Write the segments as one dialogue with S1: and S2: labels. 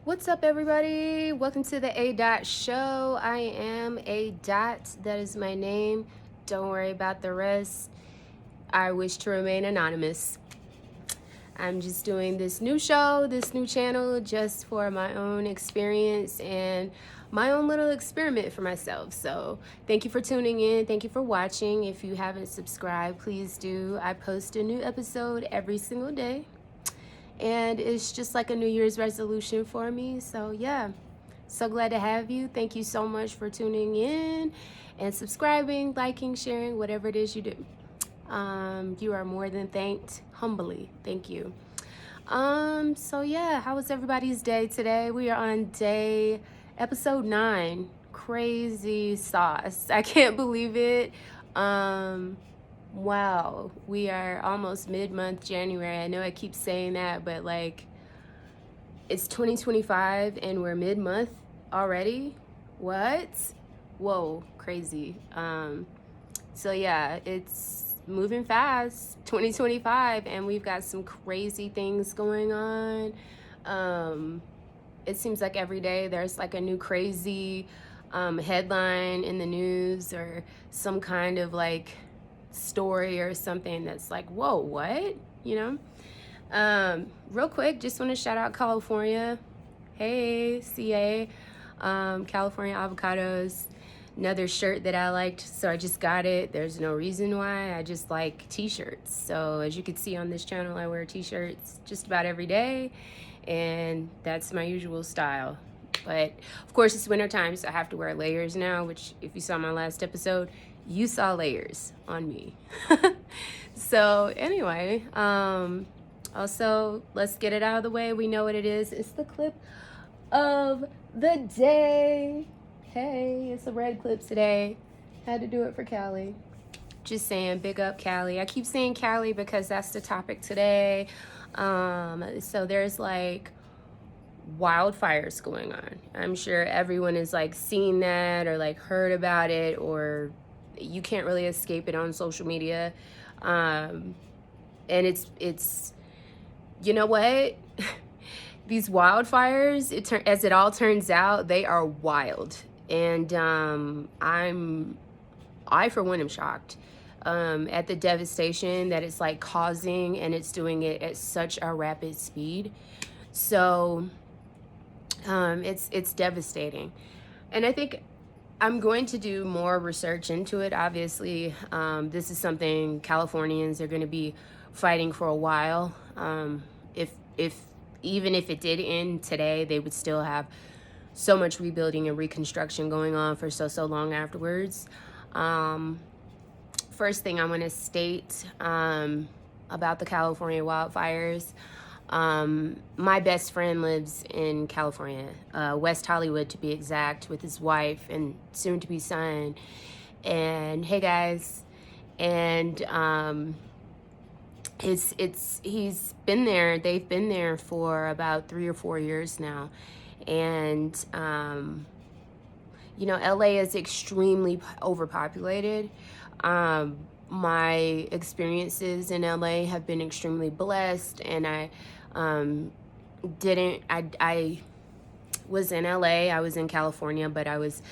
S1: What's up, everybody? Welcome to the A Dot Show. I am A Dot. That is my name. Don't worry about the rest. I wish to remain anonymous. I'm just doing this new show, this new channel, just for my own experience and my own little experiment for myself. So thank you for tuning in. Thank you for watching. If you haven't subscribed, please do. I post a new episode every single day. And it's just like a New Year's resolution for me. So yeah, so glad to have you. Thank you so much for tuning in and subscribing, liking, sharing, whatever it is you do. You are more than thanked. Humbly, thank you. So yeah, how was everybody's day today? We are on episode 9. Crazy sauce. I can't believe it. Wow, we are almost mid-month January. I know I keep saying that, but like it's 2025 and we're mid-month already. What? Whoa, crazy. So yeah, it's moving fast, 2025, and we've got some crazy things going on. It seems like every day there's like a new crazy headline in the news or some kind of like story or something that's like, whoa, what? Real quick, just want to shout out California. Hey, CA. California avocados. Another shirt that I liked, so I just got it. There's no reason why. I just like t-shirts. So as you can see on this channel, I wear t-shirts just about every day, and that's my usual style. But of course it's winter time, so I have to wear layers now, which if you saw my last episode, you saw layers on me. So anyway, also let's get it out of the way. We know what it is. It's the clip of the day. Hey, it's a red clip today. Had to do it for Callie. Just saying, big up Callie. I keep saying Callie because that's the topic today. So there's like wildfires going on. I'm sure everyone has like seen that or like heard about it, or you can't really escape it on social media. And it's you know what? These wildfires, as it all turns out, they are wild. And I for one am shocked at the devastation that it's like causing, and it's doing it at such a rapid speed. So it's devastating. And I think I'm going to do more research into it. Obviously, this is something Californians are going to be fighting for a while. If even if it did end today, they would still have so much rebuilding and reconstruction going on for so long afterwards. First thing I want to state about the California wildfires. My best friend lives in California, West Hollywood to be exact, with his wife and soon to be son. And hey guys, and he's been there. They've been there for about 3 or 4 years now, and LA is extremely overpopulated. My experiences in LA have been extremely blessed, and I was in LA, I was in California, but I was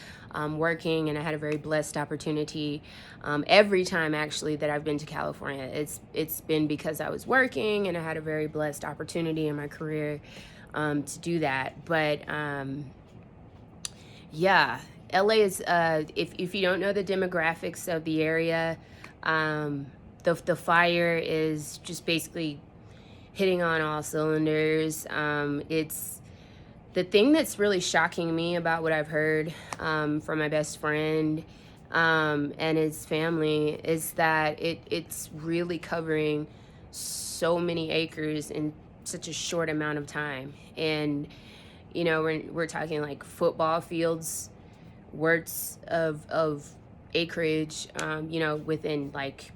S1: working, and I had a very blessed opportunity. Every time actually that I've been to California, it's been because I was working and I had a very blessed opportunity in my career to do that. But yeah, LA is if you don't know the demographics of the area, the fire is just basically hitting on all cylinders. It's the thing that's really shocking me about what I've heard from my best friend and his family is that it's really covering so many acres in such a short amount of time. And we're talking like football fields worth of acreage, within like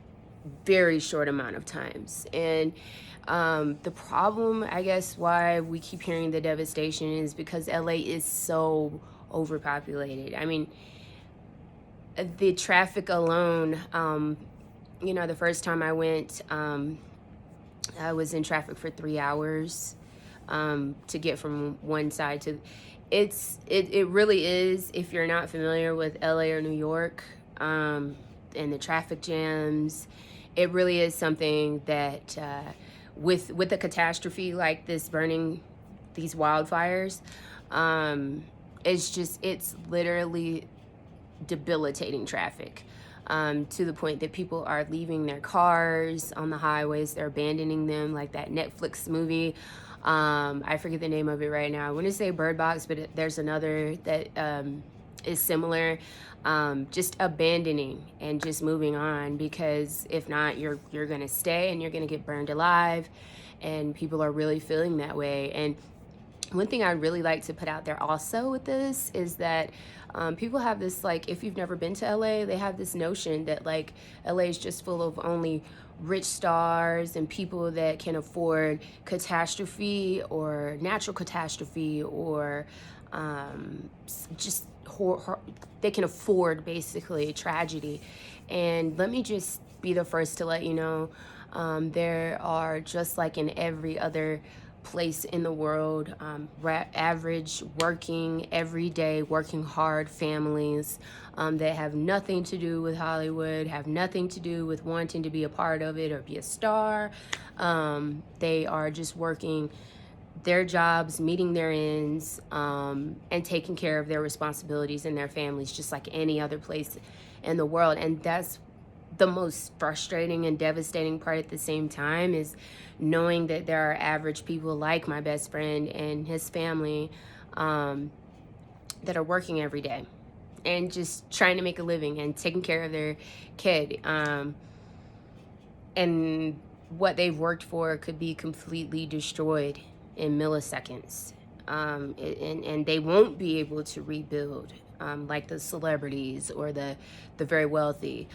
S1: very short amount of times. And the problem, I guess, why we keep hearing the devastation is because LA is so overpopulated. I mean, the traffic alone, the first time I went, I was in traffic for 3 hours. to get from one side to. It really is, if you're not familiar with LA or New York, and the traffic jams, it really is something that with a catastrophe like this, burning these wildfires, it's literally debilitating traffic, to the point that people are leaving their cars on the highways. They're abandoning them, like that Netflix movie. I forget the name of it right now. I want to say Bird Box, but there's another that is similar. Just abandoning and just moving on, because if not, you're gonna stay and you're gonna get burned alive, and people are really feeling that way. And one thing I really like to put out there also with this is that people have this, like, if you've never been to LA, they have this notion that like LA is just full of only rich stars and people that can afford catastrophe or natural catastrophe, or just they can afford basically tragedy. And let me just be the first to let you know, there are, just like in every other place in the world, average, working, everyday, working hard families that have nothing to do with Hollywood, have nothing to do with wanting to be a part of it or be a star. They are just working their jobs, meeting their ends, and taking care of their responsibilities and their families, just like any other place in the world. And that's the most frustrating and devastating part at the same time, is knowing that there are average people like my best friend and his family, that are working every day and just trying to make a living and taking care of their kid. And what they've worked for could be completely destroyed in milliseconds. And they won't be able to rebuild, like the celebrities or the very wealthy,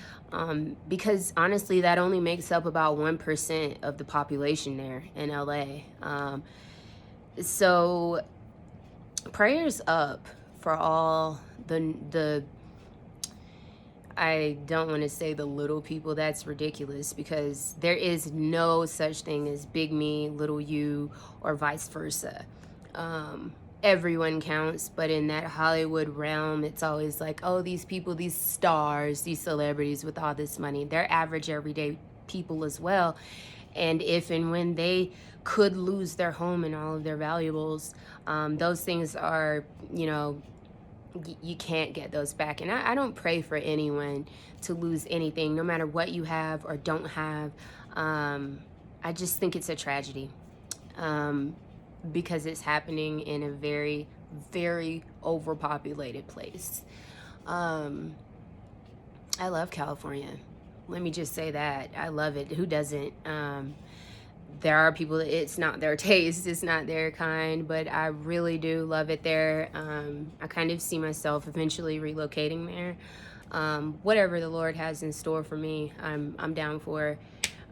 S1: because honestly that only makes up about 1% of the population there in LA. So prayers up for all the I don't want to say the little people. That's ridiculous, because there is no such thing as big me, little you, or vice versa. Everyone counts, but in that Hollywood realm, it's always like, oh, these people, these stars, these celebrities with all this money, they're average everyday people as well. And if and when they could lose their home and all of their valuables, those things are, you can't get those back. And I don't pray for anyone to lose anything, no matter what you have or don't have. I just think it's a tragedy, because it's happening in a very, very overpopulated place. I love California. Let me just say that. I love it. Who doesn't? There are people that it's not their taste, it's not their kind, but I really do love it there. I kind of see myself eventually relocating there. Whatever the Lord has in store for me, I'm down for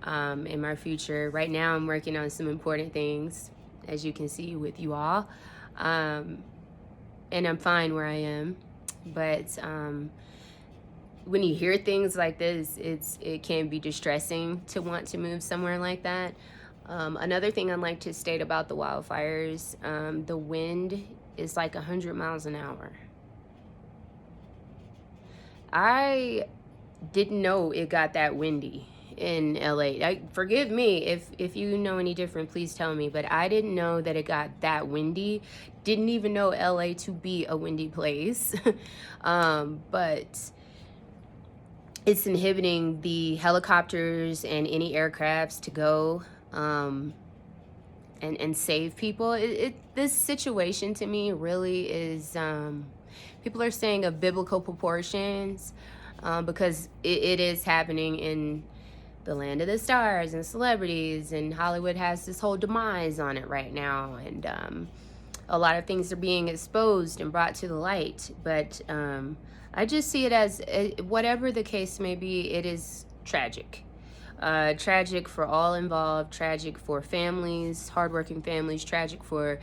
S1: in my future. Right now I'm working on some important things, as you can see with you all, and I'm fine where I am. But when you hear things like this, it can be distressing to want to move somewhere like that. Another thing I'd like to state about the wildfires, the wind is like 100 miles an hour. I didn't know it got that windy in LA. Forgive me if you know any different, please tell me, but I didn't know that it got that windy. Didn't even know LA to be a windy place. But it's inhibiting the helicopters and any aircrafts to go and save people. This situation to me really is, people are saying of biblical proportions, because it is happening in the land of the stars and celebrities, and Hollywood has this whole demise on it right now, and a lot of things are being exposed and brought to the light. But I just see it as, whatever the case may be, it is tragic. Tragic for all involved, tragic for families, hardworking families, tragic for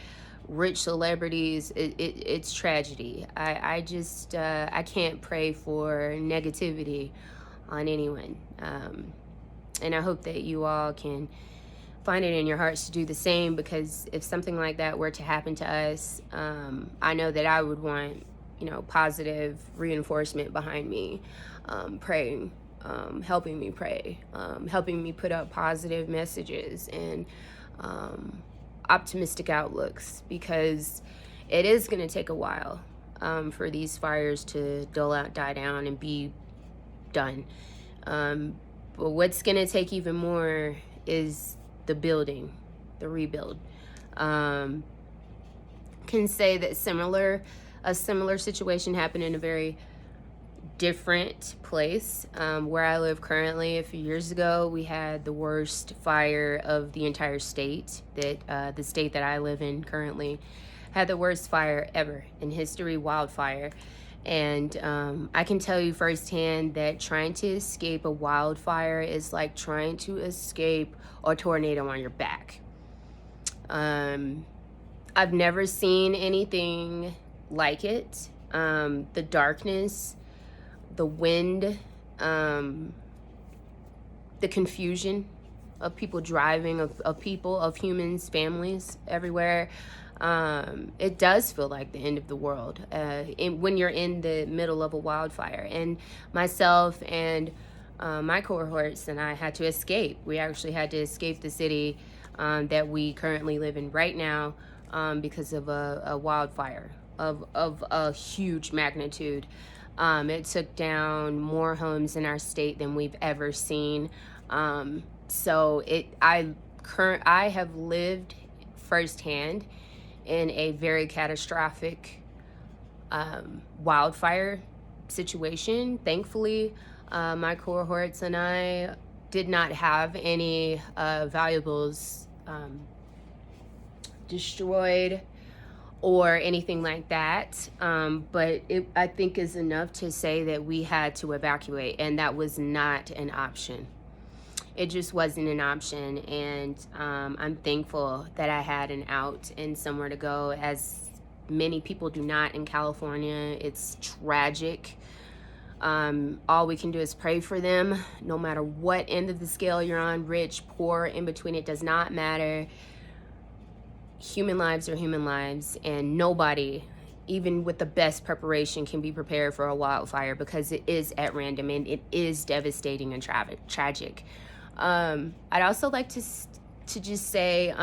S1: rich celebrities. It's tragedy. I just I can't pray for negativity on anyone, and I hope that you all can find it in your hearts to do the same, because if something like that were to happen to us, I know that I would want, positive reinforcement behind me, praying, helping me pray, helping me put up positive messages and optimistic outlooks, because it is going to take a while for these fires to dull out, die down, and be done. But what's going to take even more is the building, the rebuild. Can say that a similar situation happened in a very different place. Where I live currently, a few years ago, we had the worst fire of the entire state. That the state that I live in currently had the worst fire ever in history, wildfire. And I can tell you firsthand that trying to escape a wildfire is like trying to escape a tornado on your back. I've never seen anything like it. The darkness, the wind, the confusion of people driving, of humans, families everywhere. It does feel like the end of the world when you're in the middle of a wildfire. And myself and my cohorts and I had to escape. We actually had to escape the city that we currently live in right now because of a wildfire of a huge magnitude. It took down more homes in our state than we've ever seen. So I have lived firsthand in a very catastrophic wildfire situation. Thankfully, my cohorts and I did not have any valuables destroyed or anything like that. But it, I think, is enough to say that we had to evacuate, and that was not an option. It just wasn't an option, and I'm thankful that I had an out and somewhere to go, as many people do not in California. It's tragic. All we can do is pray for them, no matter what end of the scale you're on, rich, poor, in between, it does not matter. Human lives are human lives, and nobody, even with the best preparation, can be prepared for a wildfire, because it is at random and it is devastating and tragic. I'd also like to just say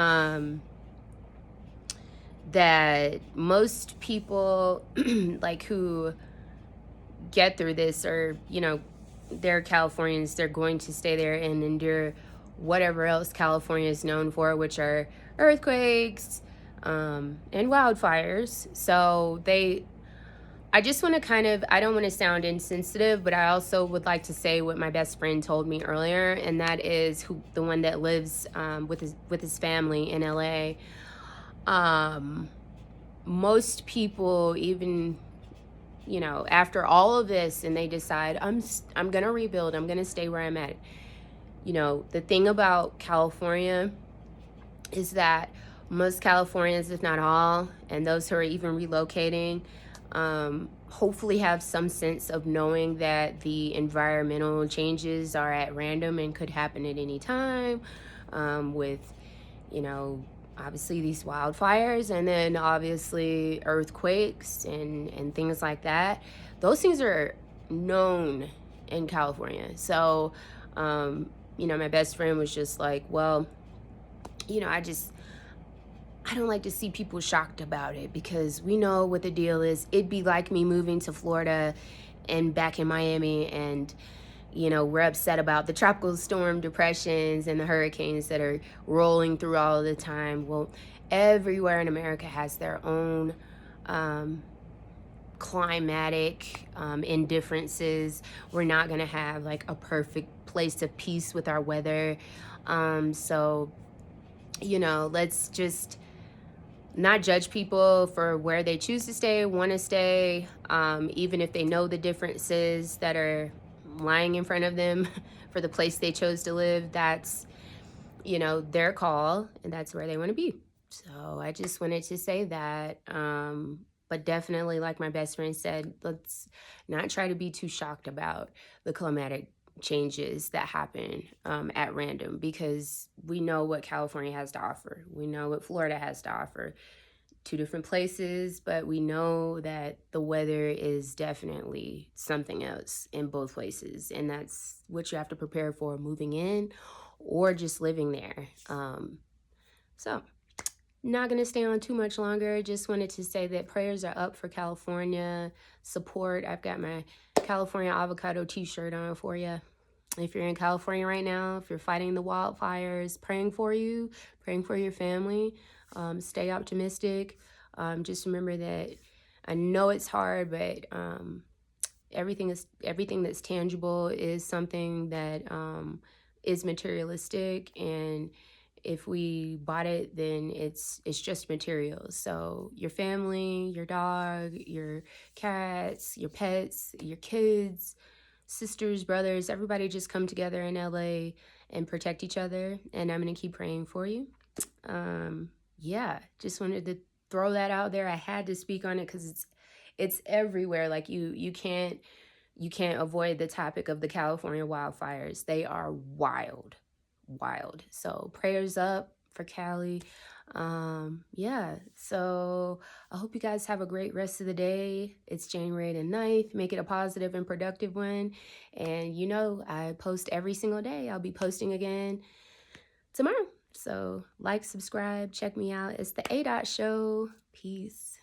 S1: that most people like who get through this are, they're Californians. They're going to stay there and endure whatever else California is known for, which are earthquakes and wildfires. So I just want to I don't want to sound insensitive, but I also would like to say what my best friend told me earlier, and that is the one that lives with his family in LA. Most people, even, after all of this, and they decide, I'm gonna rebuild, I'm gonna stay where I'm at. The thing about California is that most Californians, if not all, and those who are even relocating, hopefully have some sense of knowing that the environmental changes are at random and could happen at any time, with, obviously these wildfires, and then obviously earthquakes and things like that. Those things are known in California. So, my best friend was just like, well, I don't like to see people shocked about it, because we know what the deal is. It'd be like me moving to Florida and back in Miami, and, we're upset about the tropical storm depressions and the hurricanes that are rolling through all the time. Well, everywhere in America has their own climatic indifferences. We're not going to have like a perfect place of peace with our weather. So, let's just not judge people for where they choose to stay, want to stay, even if they know the differences that are lying in front of them for the place they chose to live. That's, their call, and that's where they want to be. So I just wanted to say that. But definitely, like my best friend said, let's not try to be too shocked about the changes that happen at random, because we know what California has to offer. We know what Florida has to offer. Two different places, but we know that the weather is definitely something else in both places. And that's what you have to prepare for moving in or just living there. So, not going to stay on too much longer. Just wanted to say that prayers are up for California support. I've got my California avocado t-shirt on for you. If you're in California right now, if you're fighting the wildfires, praying for you, praying for your family. Stay optimistic. Just remember that I know it's hard, but everything that's tangible is something that is materialistic, and if we bought it, then it's just materials. So your family, your dog, your cats, your pets, your kids, sisters, brothers, everybody just come together in LA and protect each other. And I'm going to keep praying for you. Yeah, just wanted to throw that out there. I had to speak on it because it's everywhere. Like you can't avoid the topic of the California wildfires. They are wild. So prayers up for Cali. Yeah, so I hope you guys have a great rest of the day. It's January the 9th. Make it a positive and productive one. And you know, I post every single day. I'll be posting again tomorrow. So like, subscribe, check me out. It's the A Dot Show. Peace.